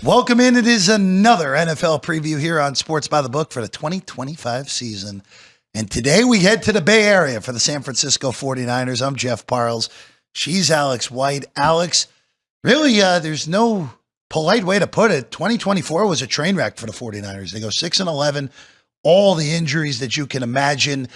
Welcome in. It is another NFL preview here on Sports by the Book for the 2025 season. And today we head to the Bay Area for the San Francisco 49ers. I'm Jeff Parles. She's Alex White. Alex, really, there's no polite way to put it. 2024 was a train wreck for the 49ers. They go 6-11, all the injuries that you can imagine.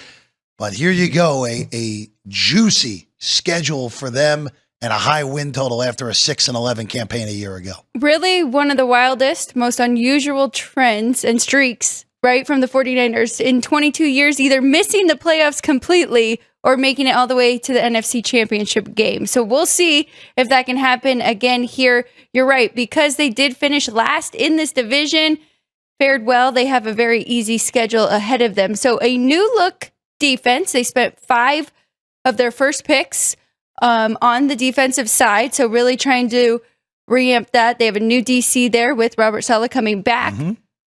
But here you go, a juicy schedule for them and a high win total after a 6-11 campaign a year ago. Really one of the wildest, most unusual trends and streaks, right, from the 49ers in 22 years, either missing the playoffs completely or making it all the way to the NFC Championship game. So we'll see if that can happen again here. You're right, because they did finish last in this division, fared well. They have a very easy schedule ahead of them. So a new look defense. They spent 5 of their first picks on the defensive side. So really trying to reamp that. They have a new DC there with Robert Saleh coming back.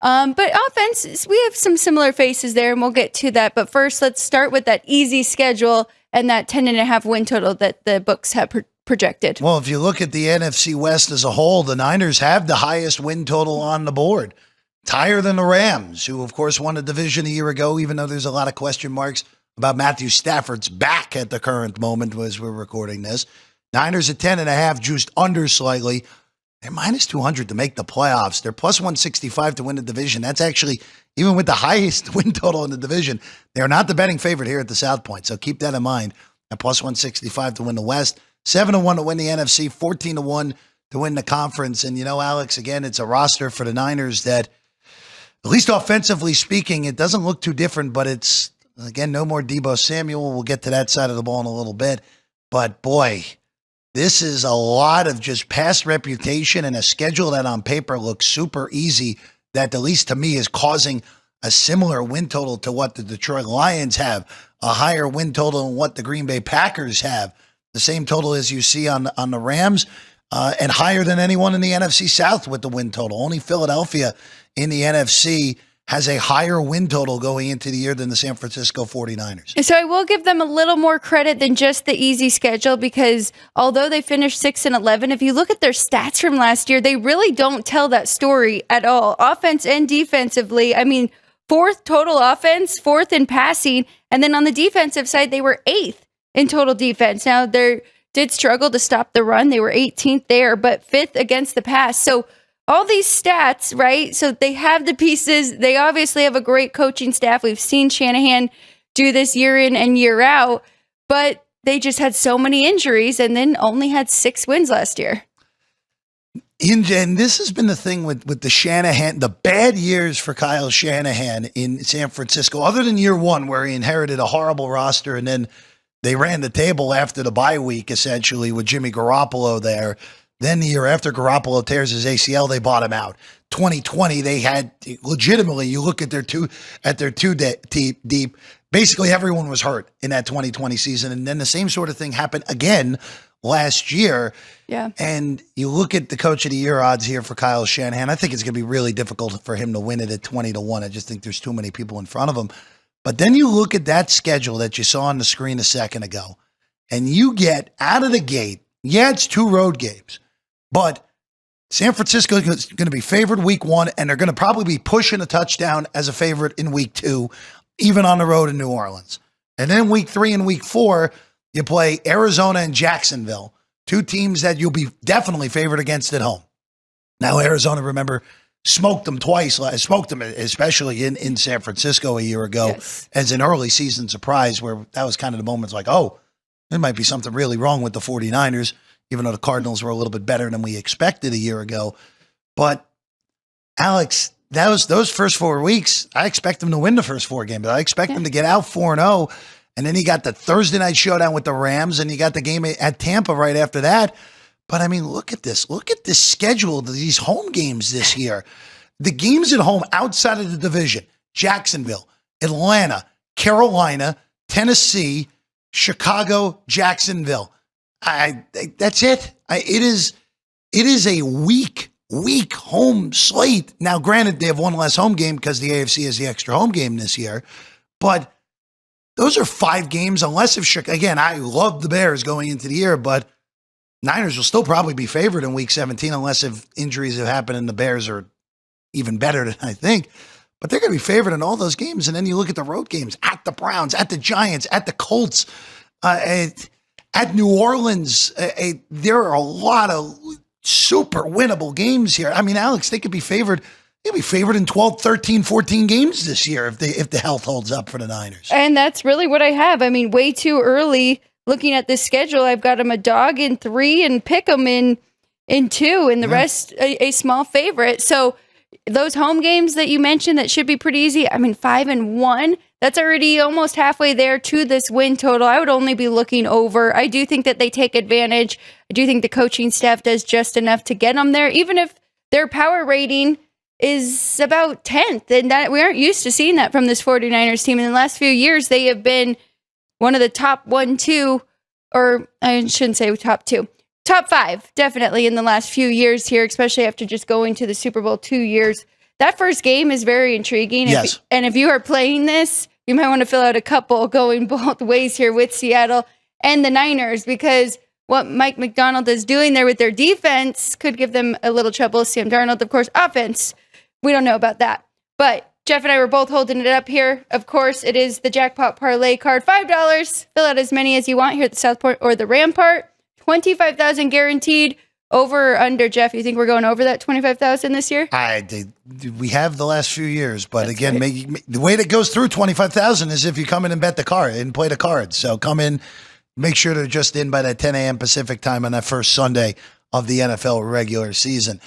But offense, we have some similar faces there, and we'll get to that. But first, let's start with that easy schedule and that 10.5 win total that the books have projected. Well, if you look at the NFC West as a whole, the Niners have the highest win total on the board. It's higher than the Rams, who, of course, won a division a year ago, even though there's a lot of question marks about Matthew Stafford's back at the current moment as we're recording this. Niners at 10.5, juiced under slightly. They're minus 200 to make the playoffs. They're plus 165 to win the division. That's actually, even with the highest win total in the division, they're not the betting favorite here at the South Point. So keep that in mind. At plus 165 to win the West, 7-1 to win the NFC, 14-1 to win the conference. And, you know, Alex, again, it's a roster for the Niners that, at least offensively speaking, it doesn't look too different, but it's, again, no more Deebo Samuel. We'll get to that side of the ball in a little bit. But, boy, this is a lot of just past reputation and a schedule that on paper looks super easy that, at least to me, is causing a similar win total to what the Detroit Lions have, a higher win total than what the Green Bay Packers have, the same total as you see on the Rams, and higher than anyone in the NFC South with the win total. Only Philadelphia in the NFC has a higher win total going into the year than the San Francisco 49ers. So I will give them a little more credit than just the easy schedule, because although they finished 6-11, if you look at their stats from last year, they really don't tell that story at all. Offense and defensively, I mean, 4th total offense, 4th in passing, and then on the defensive side, they were 8th in total defense. Now, they did struggle to stop the run. They were 18th there, but 5th against the pass. So all these stats, right? So they have the pieces. They obviously have a great coaching staff. We've seen Shanahan do this year in and year out, but they just had so many injuries and then only had 6 wins last year. And this has been the thing with the Shanahan, the bad years for Kyle Shanahan in San Francisco, other than year 1 where he inherited a horrible roster and then they ran the table after the bye week, essentially, with Jimmy Garoppolo there. Then the year after Garoppolo tears his ACL, they bought him out. 2020, they had legitimately, you look at their two deep, basically everyone was hurt in that 2020 season. And then the same sort of thing happened again last year. Yeah. And you look at the coach of the year odds here for Kyle Shanahan. I think it's going to be really difficult for him to win it at 20-1. I just think there's too many people in front of him. But then you look at that schedule that you saw on the screen a second ago, and you get out of the gate, yeah, it's 2 road games, but San Francisco is going to be favored week 1, and they're going to probably be pushing a touchdown as a favorite in week 2, even on the road in New Orleans. And then week 3 and week 4, you play Arizona and Jacksonville, 2 teams that you'll be definitely favored against at home. Now, Arizona, remember, smoked them twice, smoked them especially in San Francisco a year ago, yes, as an early season surprise, where that was kind of the moments like, oh, there might be something really wrong with the 49ers, even though the Cardinals were a little bit better than we expected a year ago. But, Alex, those first 4 weeks, I expect them to win the first 4 games. I expect them to get out 4-0, and then you got the Thursday night showdown with the Rams, and you got the game at Tampa right after that. But, I mean, look at this. Look at this schedule of these home games this year. The games at home outside of the division, Jacksonville, Atlanta, Carolina, Tennessee, Chicago, Jacksonville. That's it. It is a weak home slate. Now, granted, they have one less home game because the AFC has the extra home game this year. But those are 5 games, unless if, again, I love the Bears going into the year, but Niners will still probably be favored in week 17 unless if injuries have happened and the Bears are even better than I think. But they're going to be favored in all those games. And then you look at the road games at the Browns, at the Giants, at the Colts, at New Orleans. There are a lot of super winnable games here. I mean, Alex, they could be favored. They'll be favored in 12, 13, 14 games this year if the health holds up for the Niners. And that's really what I have. I mean, way too early looking at this schedule. I've got them a dog in 3 and pick them in 2 and the rest a small favorite. So those home games that you mentioned that should be pretty easy. I mean, 5-1, that's already almost halfway there to this win total. I would only be looking over. I do think that they take advantage. I do think the coaching staff does just enough to get them there, even if their power rating is about 10th. And that we aren't used to seeing that from this 49ers team. In the last few years, they have been one of the top 1, 2, or I shouldn't say top 2. Top 5, definitely, in the last few years here, especially after just going to the Super Bowl 2 years. That first game is very intriguing. Yes. And if you are playing this, you might want to fill out a couple going both ways here with Seattle and the Niners, because what Mike McDonald is doing there with their defense could give them a little trouble. Sam Darnold, of course, offense. We don't know about that. But Jeff and I were both holding it up here. Of course, it is the Jackpot Parlay card. $5. Fill out as many as you want here at the Southport or the Rampart. 25,000 guaranteed. Over or under, Jeff? You think we're going over that 25,000 this year? We have the last few years, but That's again, right. the way that goes through 25,000 is if you come in and bet the card and play the cards. So come in, make sure they're just in by that 10 a.m. Pacific time on that first Sunday of the NFL regular season.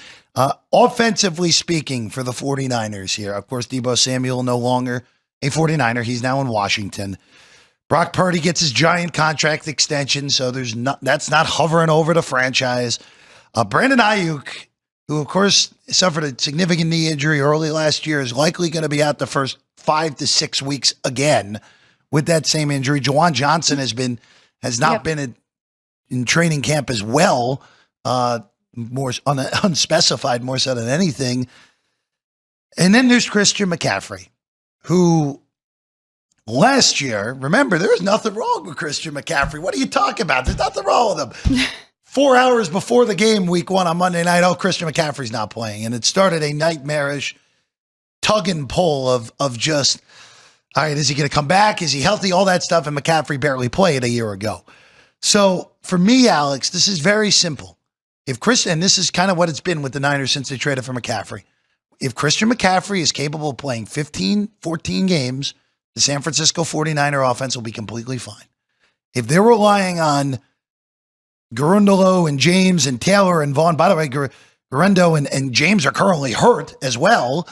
Offensively speaking for the 49ers here, of course, Deebo Samuel no longer a 49er. He's now in Washington. Brock Purdy gets his giant contract extension, so that's not hovering over the franchise. Brandon Ayuk, who of course suffered a significant knee injury early last year, is likely going to be out the first 5 to 6 weeks again with that same injury. Juwan Johnson has not been in training camp as well, more unspecified more so than anything. And then there's Christian McCaffrey, who last year, remember, there was nothing wrong with Christian McCaffrey. What are you talking about? There's nothing wrong with him. 4 hours before the game, week 1 on Monday night, Christian McCaffrey's not playing. And it started a nightmarish tug and pull of just, all right, is he going to come back? Is he healthy? All that stuff. And McCaffrey barely played a year ago. So for me, Alex, this is very simple. And this is kind of what it's been with the Niners since they traded for McCaffrey. If Christian McCaffrey is capable of playing 15, 14 games, the San Francisco 49er offense will be completely fine. If they're relying on Garundolo and James and Taylor and Vaughn, by the way, Garundo and James are currently hurt as well.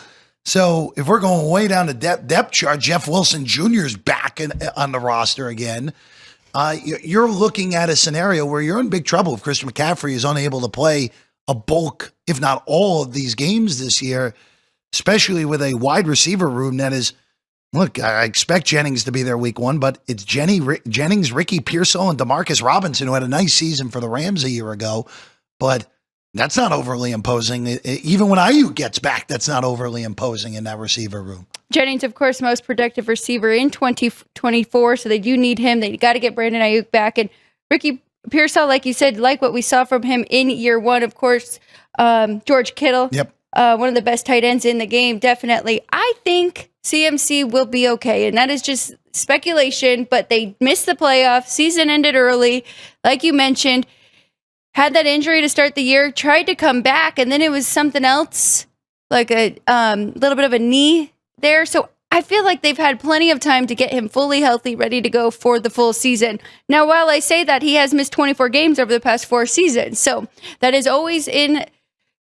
So if we're going way down the depth chart, Jeff Wilson Jr. is back on the roster again. You're looking at a scenario where you're in big trouble if Christian McCaffrey is unable to play a bulk, if not all, of these games this year, especially with a wide receiver room that is, look, I expect Jennings to be there week 1, but it's Jennings, Ricky Pearsall, and Demarcus Robinson, who had a nice season for the Rams a year ago, but that's not overly imposing. Even when Ayuk gets back, that's not overly imposing in that receiver room. Jennings, of course, most productive receiver in 2024, so they do need him. They got to get Brandon Ayuk back. And Ricky Pearsall, like you said, like what we saw from him in year 1, of course, George Kittle, one of the best tight ends in the game, definitely. I think CMC will be okay, and that is just speculation, but they missed the playoffs. Season ended early, like you mentioned. Had that injury to start the year, tried to come back, and then it was something else, like a little bit of a knee there. So I feel like they've had plenty of time to get him fully healthy, ready to go for the full season. Now, while I say that, he has missed 24 games over the past 4 seasons, so that is always in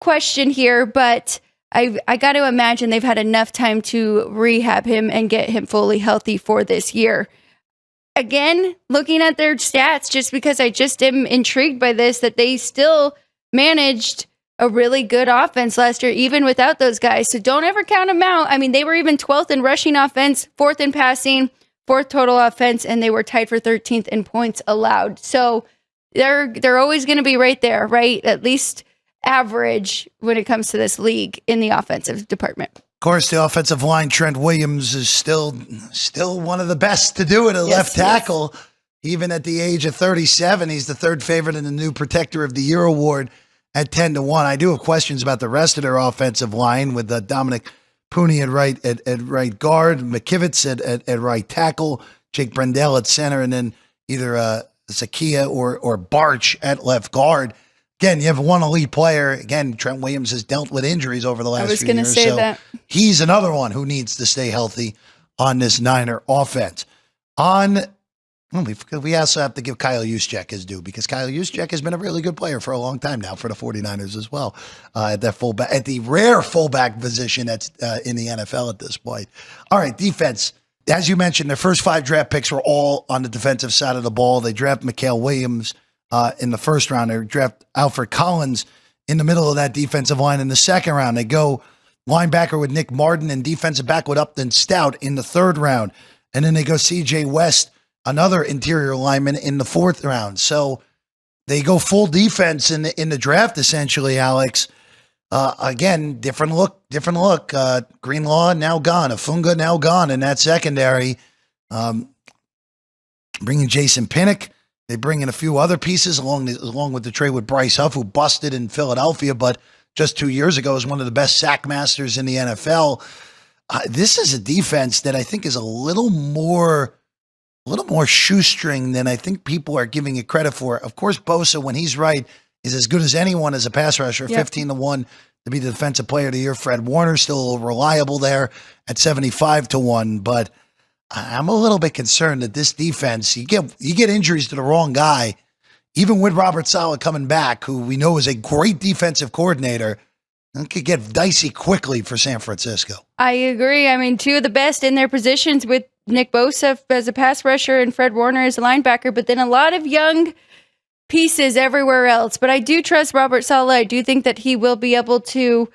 question here, but I got to imagine they've had enough time to rehab him and get him fully healthy for this year. Again, looking at their stats, just because I just am intrigued by this, that they still managed a really good offense last year, even without those guys. So don't ever count them out. I mean, they were even 12th in rushing offense, 4th in passing, 4th total offense, and they were tied for 13th in points allowed. So they're always going to be right there, right? At least average when it comes to this league in the offensive department. Of course, the offensive line, Trent Williams, is still one of the best to do it at left tackle. Even at the age of 37, he's the third favorite in the new Protector of the Year award at 10-1. I do have questions about the rest of their offensive line with Dominic Pooney at right guard, McKivitz at right tackle, Jake Brendel at center, and then either Zakia or Barch at left guard. Again, you have one elite player. Again, Trent Williams has dealt with injuries over the last few years. I was going to say that. He's another one who needs to stay healthy on this Niner offense. We also have to give Kyle Juszczyk his due because Kyle Juszczyk has been a really good player for a long time now for the 49ers as well. At the rare fullback position that's in the NFL at this point. All right, defense. As you mentioned, their first 5 draft picks were all on the defensive side of the ball. They draft Mikael Williams in the first round. They draft Alfred Collins in the middle of that defensive line in the second round. They go linebacker with Nick Martin and defensive back with Upton Stout in the third round. And then they go C.J. West, another interior lineman, in the fourth round. So they go full defense in the draft, essentially, Alex. Again, different look. Greenlaw now gone. Afunga now gone in that secondary. Bringing Jason Pinnock. They bring in a few other pieces along with the trade with Bryce Huff, who busted in Philadelphia, but just 2 years ago was one of the best sack masters in the NFL. This is a defense that I think is a little more shoestring than I think people are giving it credit for. Of course, Bosa, when he's right, is as good as anyone as a pass rusher. Yep. 15-1 to be the defensive player of the year. Fred Warner still reliable there at 75-1, but I'm a little bit concerned that this defense, you get injuries to the wrong guy, even with Robert Saleh coming back, who we know is a great defensive coordinator, it could get dicey quickly for San Francisco. I agree. I mean, 2 of the best in their positions with Nick Bosa as a pass rusher and Fred Warner as a linebacker, but then a lot of young pieces everywhere else. But I do trust Robert Saleh. I do think that he will be able to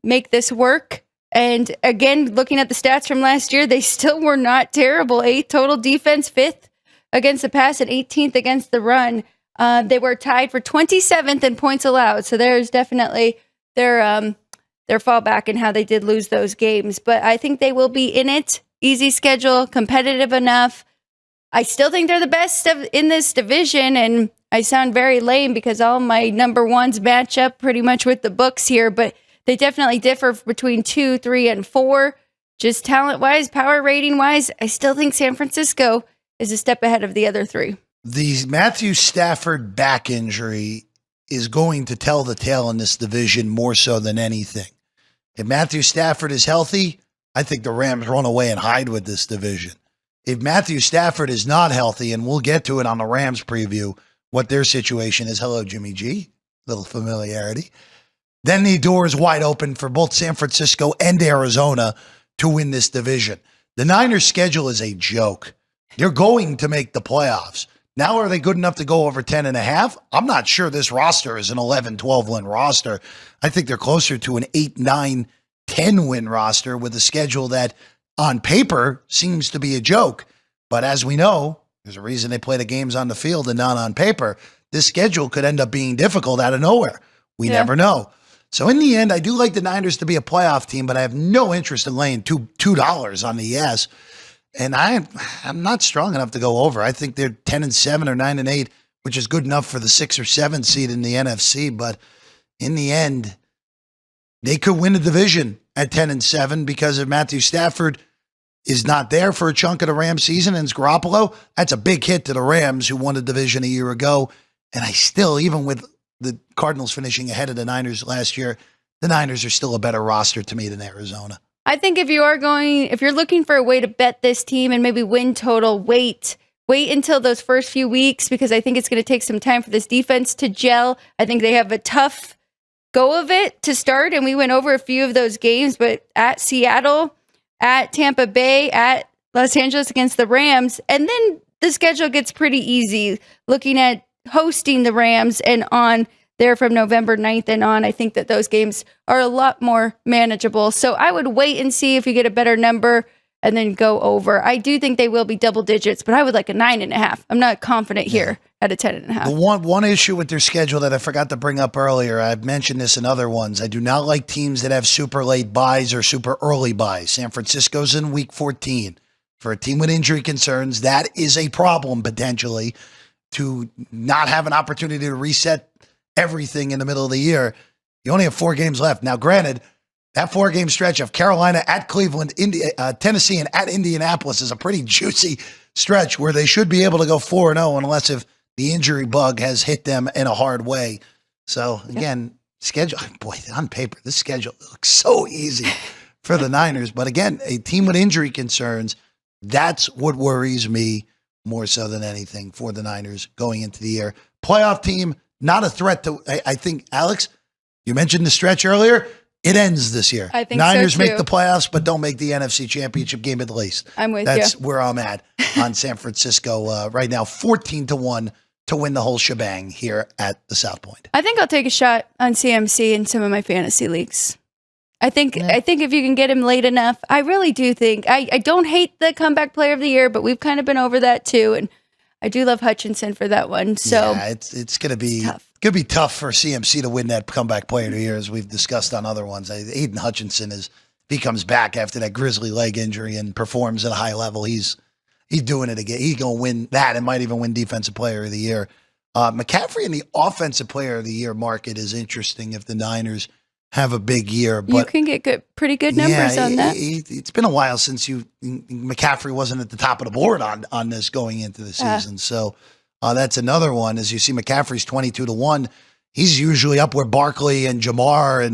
make this work. And again, looking at the stats from last year, they still were not terrible. 8th total defense, 5th against the pass, and 18th against the run. They were tied for 27th in points allowed. So there's definitely their fallback and how they did lose those games. But I think they will be in it. Easy schedule, competitive enough. I still think they're the best in this division, and I sound very lame because all my number ones match up pretty much with the books here, but they definitely differ between 2, 3, and 4. Just talent-wise, power rating-wise, I still think San Francisco is a step ahead of the other 3. The Matthew Stafford back injury is going to tell the tale in this division more so than anything. If Matthew Stafford is healthy, I think the Rams run away and hide with this division. If Matthew Stafford is not healthy, and we'll get to it on the Rams preview, what their situation is. Hello, Jimmy G. Little familiarity. Then the door is wide open for both San Francisco and Arizona to win this division. The Niners' schedule is a joke. They're going to make the playoffs. Now, are they good enough to go over 10.5? I'm not sure this roster is an 11, 12 win roster. I think they're closer to an 8, 9, 10 win roster with a schedule that on paper seems to be a joke. But as we know, there's a reason they play the games on the field and not on paper. This schedule could end up being difficult out of nowhere. We never know. So in the end, I do like the Niners to be a playoff team, but I have no interest in laying $2 on the yes. And I'm not strong enough to go over. I think they're 10-7 or 9-8, which is good enough for the 6 or 7 seed in the NFC. But in the end, they could win the division at 10-7 because if Matthew Stafford is not there for a chunk of the Rams season and it's Garoppolo, that's a big hit to the Rams who won the division a year ago. And I still, even with the Cardinals finishing ahead of the Niners last year, the Niners are still a better roster to me than Arizona. I think if you're looking for a way to bet this team and maybe win total, wait until those first few weeks, because I think it's going to take some time for this defense to gel. I think they have a tough go of it to start, and we went over a few of those games, but at Seattle, at Tampa Bay, at Los Angeles against the Rams, and then the schedule gets pretty easy looking at hosting the Rams and on there from November 9th and on. I think that those games are a lot more manageable. So I would wait and see if you get a better number and then go over. I do think they will be double digits, but I would like a 9.5. I'm not confident here at a 10.5. The one issue with their schedule that I forgot to bring up earlier, I've mentioned this in other ones. I do not like teams that have super late buys or super early buys. San Francisco's in week 14. For a team with injury concerns, that is a problem potentially, to not have an opportunity to reset everything in the middle of the year. You only have 4 games left. Now, granted, that 4-game stretch of Carolina at Cleveland, Tennessee, and at Indianapolis is a pretty juicy stretch where they should be able to go 4-0 unless if the injury bug has hit them in a hard way. So, again, schedule, boy, on paper, this schedule looks so easy for the Niners. But again, a team with injury concerns, that's what worries me more so than anything for the Niners going into the year. Playoff team, not a threat to, I think, Alex, you mentioned the stretch earlier. It ends this year. I think Niners so too. make the playoffs, but don't make the NFC Championship game at least. I'm with That's you. where I'm at on San Francisco right now. 14-1 to win the whole shebang here at the South Point. I think I'll take a shot on CMC in some of my fantasy leagues. I think if you can get him late enough, I really do think. I don't hate the comeback player of the year, but we've kind of been over that too, and I do love Hutchinson for that one. So yeah, it's going to be tough. Could be tough for CMC to win that comeback player of the year, as we've discussed on other ones. Aiden Hutchinson if he comes back after that grizzly leg injury and performs at a high level, he's doing it again. He's going to win that and might even win defensive player of the year. McCaffrey in the offensive player of the year market is interesting if the Niners have a big year. But you can get pretty good numbers on that. It's been a while since McCaffrey wasn't at the top of the board on this going into the season. So that's another one. As you see, McCaffrey's 22-1. He's usually up where Barkley and Jamar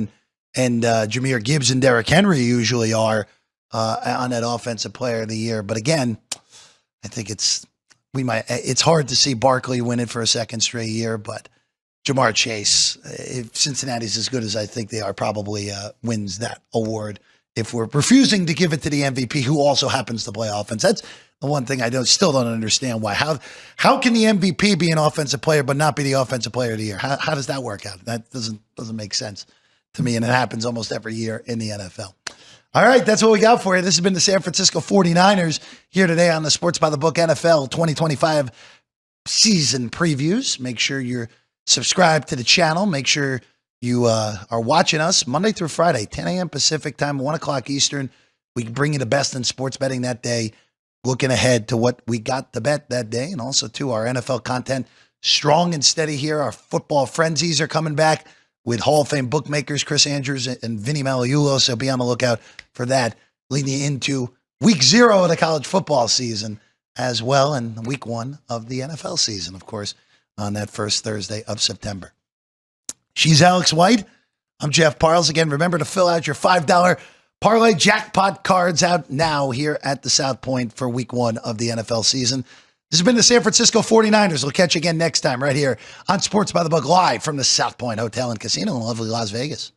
and Jahmyr Gibbs and Derrick Henry usually are on that offensive player of the year. But again, I think it's hard to see Barkley win it for a second straight year, but Jamar Chase, if Cincinnati's as good as I think they are, probably wins that award if we're refusing to give it to the MVP, who also happens to play offense. That's the one thing I still don't understand why. How can the MVP be an offensive player but not be the offensive player of the year? How does that work out? That doesn't make sense to me, and it happens almost every year in the NFL. All right, that's what we got for you. This has been the San Francisco 49ers here today on the Sports by the Book NFL 2025 season previews. Make sure you're subscribed to the channel. Make sure you are watching us Monday through Friday, 10 a.m. Pacific time, 1 o'clock Eastern. We bring you the best in sports betting that day, looking ahead to what we got to bet that day, and also to our NFL content. Strong and steady here. Our football frenzies are coming back with Hall of Fame bookmakers Chris Andrews and Vinny Magliulo, so be on the lookout for that, leading into week 0 of the college football season as well, and week 1 of the NFL season, of course, on that first Thursday of September. She's Alex White. I'm Jeff Parles. Again, remember to fill out your $5 parlay jackpot cards out now here at the South Point for week 1 of the NFL season. This has been the San Francisco 49ers. We'll catch you again next time right here on Sports by the Book, live from the South Point Hotel and Casino in lovely Las Vegas.